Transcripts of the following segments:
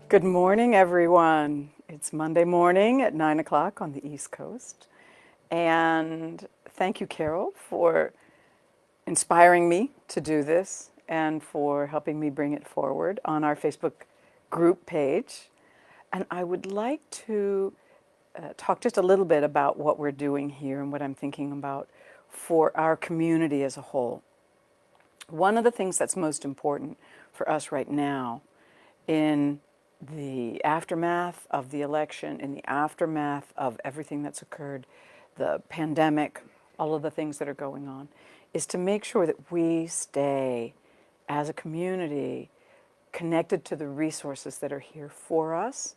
Good morning, everyone. It's Monday morning at 9 o'clock on the East Coast. And thank you, Carol, for inspiring me to do this and for helping me bring it forward on our Facebook group page. And I would like to talk just a little bit about what we're doing here and what I'm thinking about for our community as a whole. One of the things that's most important for us right now in the aftermath of the election, in the aftermath of everything that's occurred, the pandemic, all of the things that are going on, is to make sure that we stay as a community connected to the resources that are here for us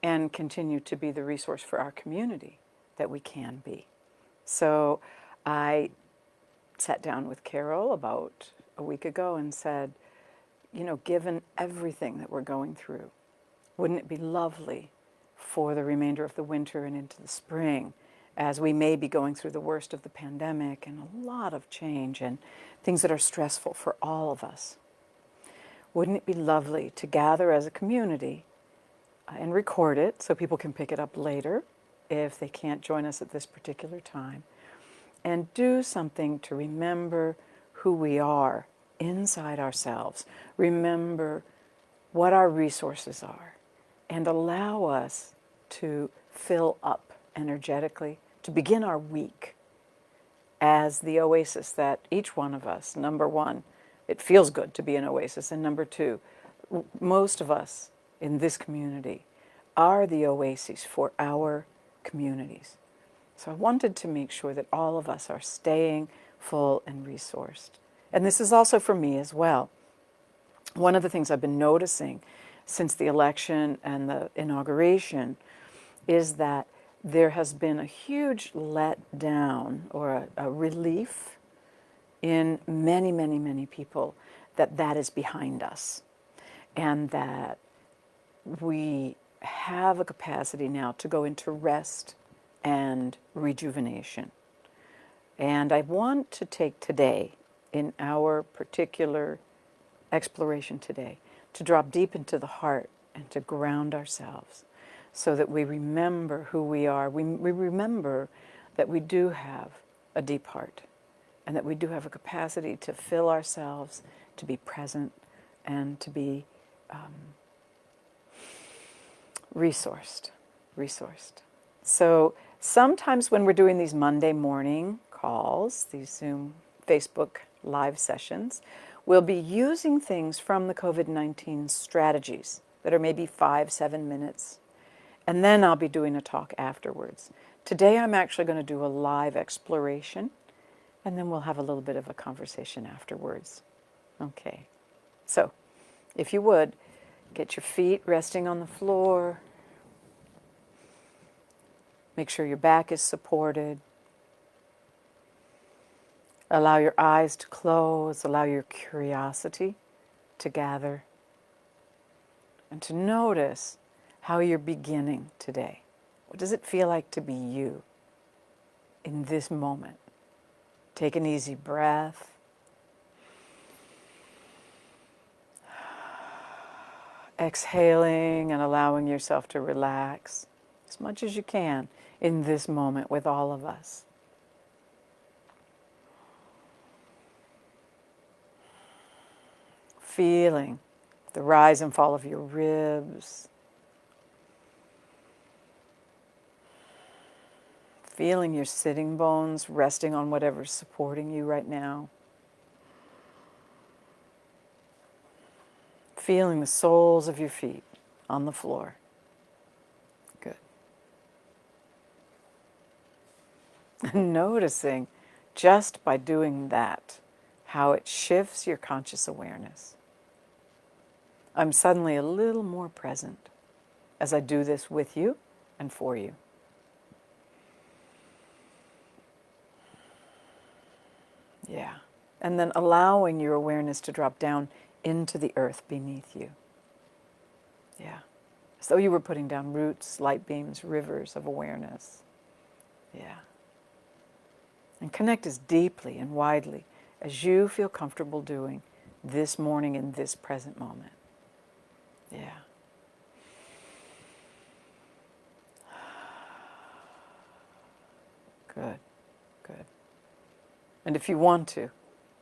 and continue to be the resource for our community that we can be. So I sat down with Carol about a week ago and said, you know, given everything that we're going through, wouldn't it be lovely for the remainder of the winter and into the spring, as we may be going through the worst of the pandemic and a lot of change and things that are stressful for all of us? Wouldn't it be lovely to gather as a community and record it so people can pick it up later if they can't join us at this particular time, and do something to remember who we are inside ourselves, remember what our resources are, and allow us to fill up energetically, to begin our week as the oasis that each one of us, number one, it feels good to be an oasis, and number two, most of us in this community are the oases for our communities. So I wanted to make sure that all of us are staying full and resourced. And this is also for me as well. One of the things I've been noticing since the election and the inauguration is that there has been a huge letdown or a relief in many, many, many people that is behind us, and that we have a capacity now to go into rest and rejuvenation. And I want to take today, in our particular exploration today, to drop deep into the heart and to ground ourselves so that we remember who we are. We remember that we do have a deep heart and that we do have a capacity to fill ourselves, to be present, and to be resourced. So sometimes when we're doing these Monday morning calls, these Zoom, Facebook live sessions, we'll be using things from the COVID-19 strategies that are maybe 5-7 minutes. And then I'll be doing a talk afterwards. Today I'm actually going to do a live exploration, and then we'll have a little bit of a conversation afterwards. Okay. So, if you would, get your feet resting on the floor. Make sure your back is supported. Allow your eyes to close. Allow your curiosity to gather. And to notice how you're beginning today. What does it feel like to be you in this moment? Take an easy breath. Exhaling and allowing yourself to relax as much as you can in this moment with all of us. Feeling the rise and fall of your ribs. Feeling your sitting bones resting on whatever's supporting you right now. Feeling the soles of your feet on the floor. Good. And noticing, just by doing that, how it shifts your conscious awareness. I'm suddenly a little more present as I do this with you and for you. Yeah. And then allowing your awareness to drop down into the earth beneath you. Yeah. As though you were putting down roots, light beams, rivers of awareness. Yeah. And connect as deeply and widely as you feel comfortable doing this morning in this present moment. Yeah. Good, good. And if you want to,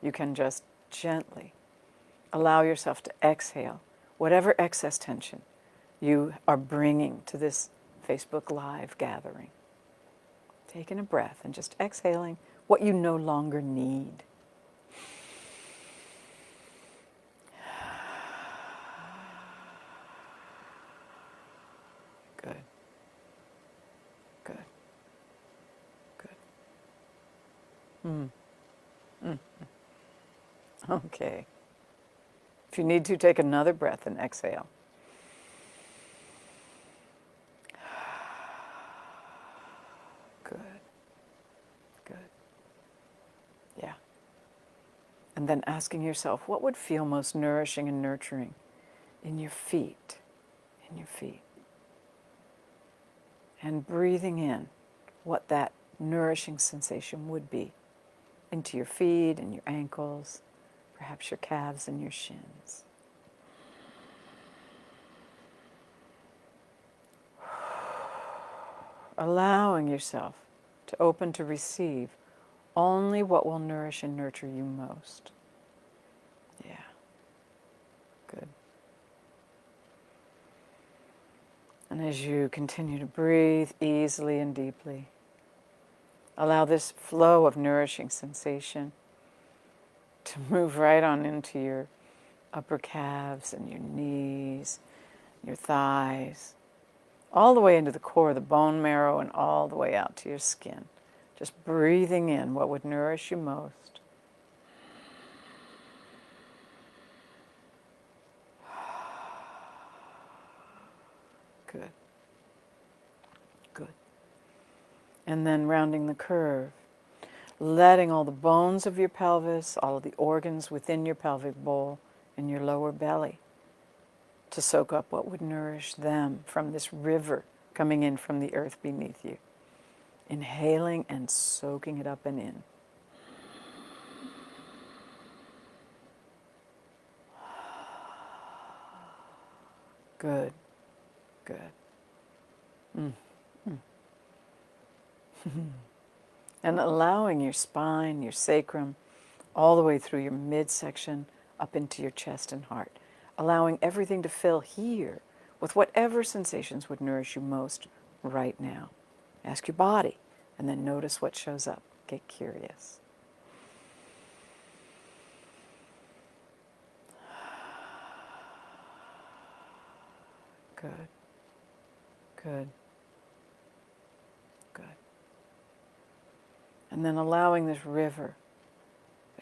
you can just gently allow yourself to exhale whatever excess tension you are bringing to this Facebook Live gathering. Taking a breath and just exhaling what you no longer need. Good. Good. Good. Okay. If you need to, take another breath and exhale. Good. Good. Yeah. And then asking yourself, what would feel most nourishing and nurturing in your feet? In your feet. And breathing in what that nourishing sensation would be into your feet and your ankles, perhaps your calves and your shins. Allowing yourself to open to receive only what will nourish and nurture you most. Yeah. Good. And as you continue to breathe easily and deeply, allow this flow of nourishing sensation to move right on into your upper calves and your knees, your thighs, all the way into the core of the bone marrow and all the way out to your skin. Just breathing in what would nourish you most. Good. Good. And then rounding the curve, letting all the bones of your pelvis, all of the organs within your pelvic bowl and your lower belly to soak up what would nourish them from this river coming in from the earth beneath you. Inhaling and soaking it up and in. Good. Good. And allowing your spine, your sacrum, all the way through your midsection up into your chest and heart. Allowing everything to fill here with whatever sensations would nourish you most right now. Ask your body, and then notice what shows up. Get curious. Good. Good. Good. And then allowing this river,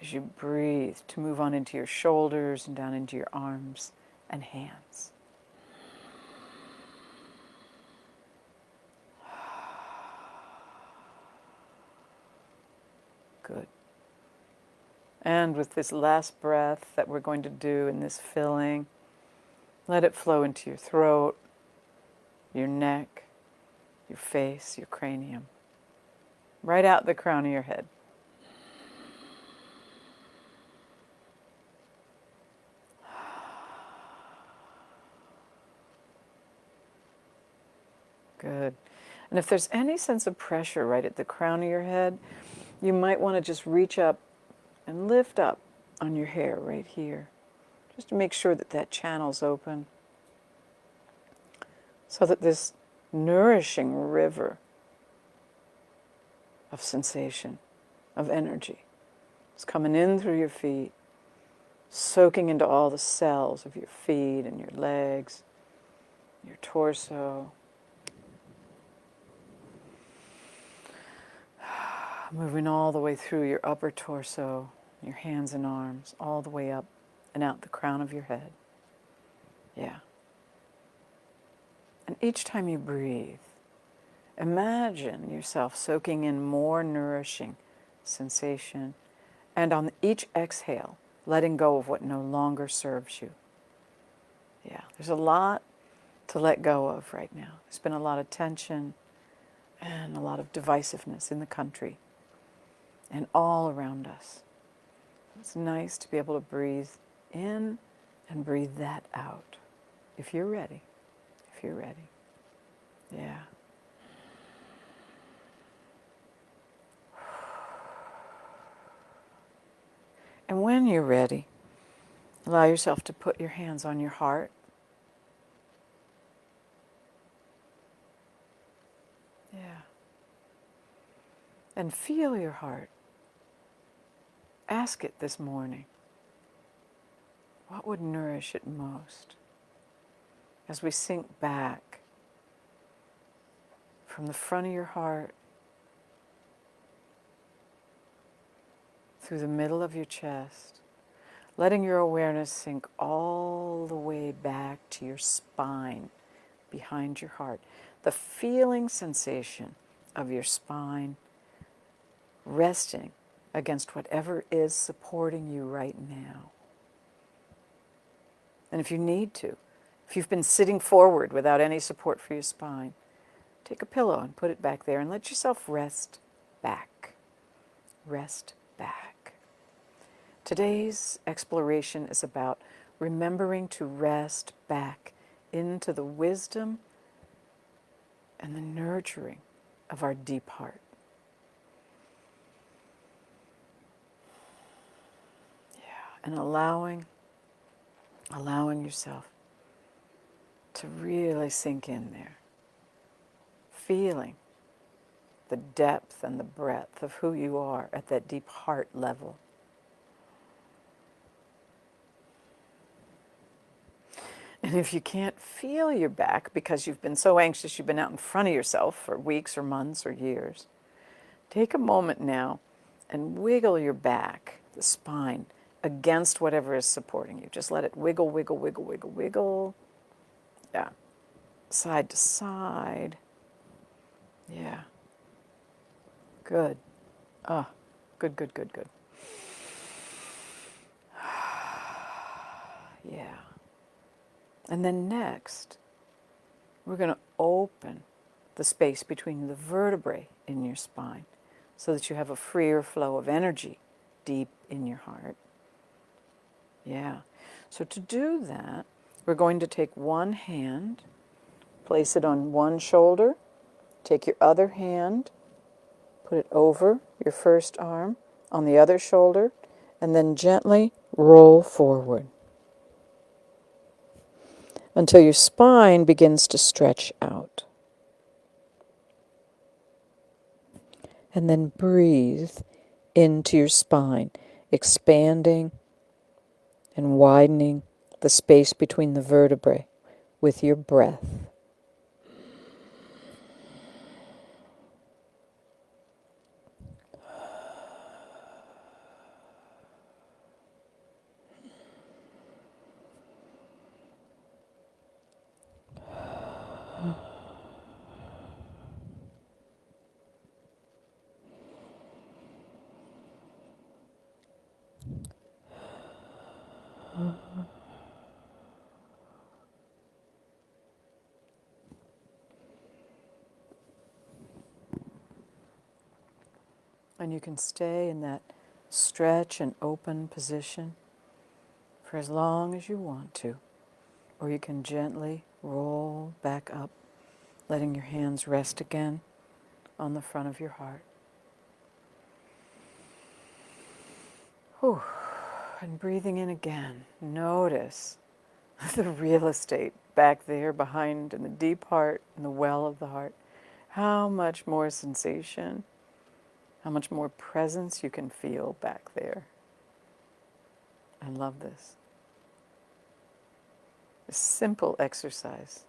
as you breathe, to move on into your shoulders and down into your arms and hands. Good. And with this last breath that we're going to do in this filling, let it flow into your throat, your neck, your face, your cranium, right out the crown of your head. Good. And if there's any sense of pressure right at the crown of your head, you might want to just reach up and lift up on your hair right here, just to make sure that that channel's open, so that this nourishing river of sensation, of energy, is coming in through your feet, soaking into all the cells of your feet and your legs, your torso. Moving all the way through your upper torso, your hands and arms, all the way up and out the crown of your head. Yeah. And each time you breathe, imagine yourself soaking in more nourishing sensation, and on each exhale, letting go of what no longer serves you. Yeah, there's a lot to let go of right now. There's been a lot of tension and a lot of divisiveness in the country and all around us. It's nice to be able to breathe in and breathe that out, if you're ready. If you're ready. Yeah. And when you're ready, allow yourself to put your hands on your heart. Yeah. And feel your heart. Ask it this morning, what would nourish it most? As we sink back from the front of your heart, through the middle of your chest, letting your awareness sink all the way back to your spine, behind your heart. The feeling sensation of your spine resting against whatever is supporting you right now. And if you need to, if you've been sitting forward without any support for your spine, take a pillow and put it back there and let yourself rest back. Rest back. Today's exploration is about remembering to rest back into the wisdom and the nurturing of our deep heart. Yeah, and allowing yourself to really sink in there, feeling the depth and the breadth of who you are at that deep heart level. And if you can't feel your back because you've been so anxious, you've been out in front of yourself for weeks or months or years, take a moment now and wiggle your back, the spine, against whatever is supporting you. Just let it wiggle, wiggle, wiggle, wiggle, wiggle. Yeah. Side to side. Yeah. Good. Ah, good, good, good, good. Yeah. And then next, we're going to open the space between the vertebrae in your spine so that you have a freer flow of energy deep in your heart. Yeah. So to do that, we're going to take one hand, place it on one shoulder, take your other hand, put it over your first arm on the other shoulder, and then gently roll forward until your spine begins to stretch out. And then breathe into your spine, expanding and widening the space between the vertebrae with your breath. And you can stay in that stretch and open position for as long as you want to. Or you can gently roll back up, letting your hands rest again on the front of your heart. Whew. And breathing in again, notice the real estate back there behind in the deep heart, in the well of the heart. How much more sensation, how much more presence you can feel back there. I love this. A simple exercise.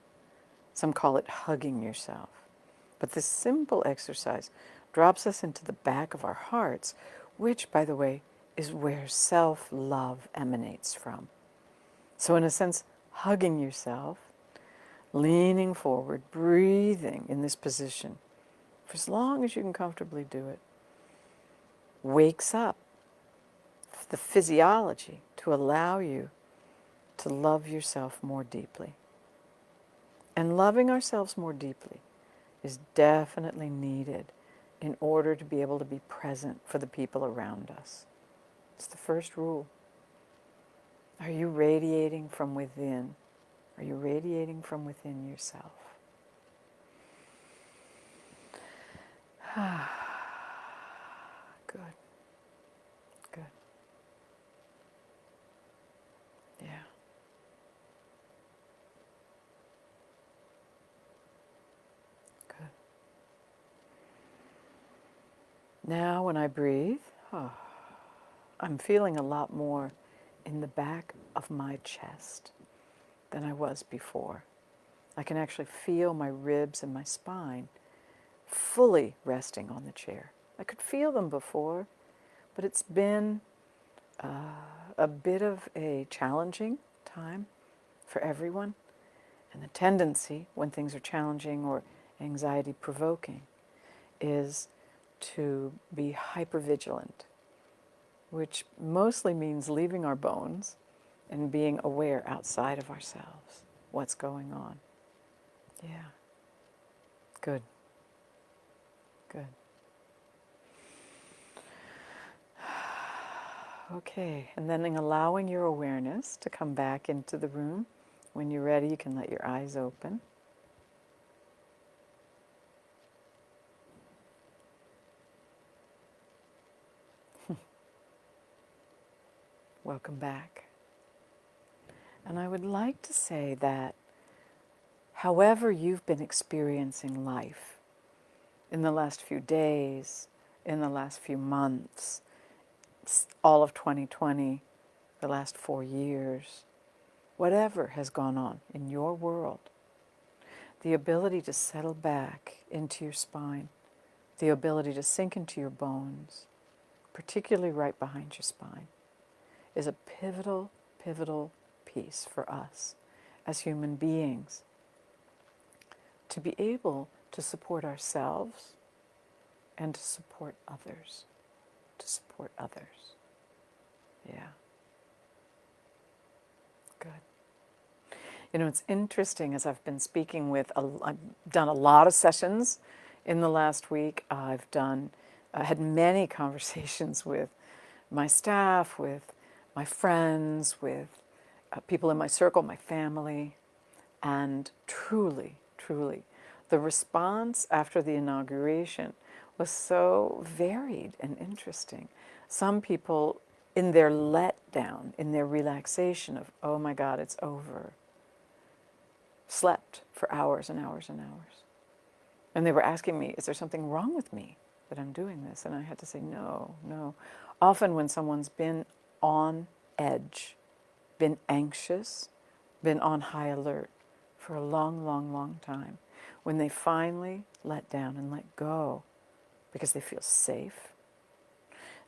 Some call it hugging yourself. But this simple exercise drops us into the back of our hearts, which, by the way, is where self-love emanates from. So in a sense, hugging yourself, leaning forward, breathing in this position, for as long as you can comfortably do it, wakes up the physiology to allow you to love yourself more deeply. And loving ourselves more deeply is definitely needed in order to be able to be present for the people around us. It's the first rule. Are you radiating from within? Are you radiating from within yourself? Good. Good. Now when I breathe, I'm feeling a lot more in the back of my chest than I was before. I can actually feel my ribs and my spine fully resting on the chair. I could feel them before, but it's been a bit of a challenging time for everyone. And the tendency, when things are challenging or anxiety provoking, is to be hypervigilant, which mostly means leaving our bones and being aware outside of ourselves what's going on. Yeah. Good. Good. Okay, and then allowing your awareness to come back into the room. When you're ready, you can let your eyes open. Welcome back. And I would like to say that however you've been experiencing life in the last few days, in the last few months, all of 2020, the last 4 years, whatever has gone on in your world, the ability to settle back into your spine, the ability to sink into your bones, particularly right behind your spine, is a pivotal, pivotal piece for us as human beings to be able to support ourselves and to support others. To support others. Yeah. Good. You know, it's interesting as I've been speaking with, I've done a lot of sessions in the last week. I had many conversations with my staff, with my friends, with people in my circle, my family, and truly, truly, the response after the inauguration was so varied and interesting. Some people, in their letdown, in their relaxation of, oh my God, it's over, slept for hours and hours and hours. And they were asking me, is there something wrong with me that I'm doing this? And I had to say, no, no. Often when someone's been on edge, been anxious, been on high alert for a long, long, long time, when they finally let down and let go because they feel safe,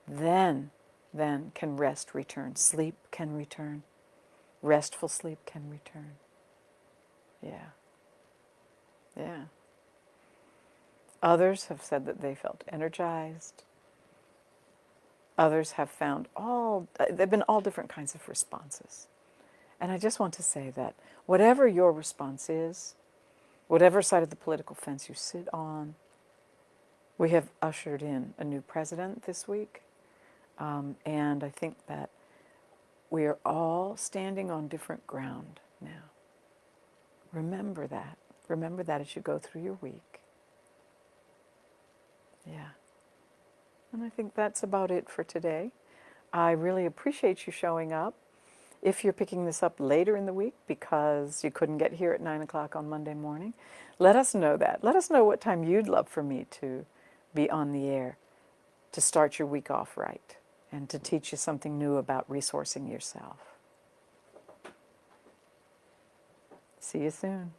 then can rest return. Sleep can return. Restful sleep can return. Yeah. Yeah. Others have said that they felt energized. Others have found there've been all different kinds of responses. And I just want to say that whatever your response is, whatever side of the political fence you sit on, we have ushered in a new president this week. And I think that we are all standing on different ground now. Remember that. Remember that as you go through your week. Yeah. And I think that's about it for today. I really appreciate you showing up. If you're picking this up later in the week because you couldn't get here at 9 o'clock on Monday morning, let us know that. Let us know what time you'd love for me to be on the air, to start your week off right, and to teach you something new about resourcing yourself. See you soon.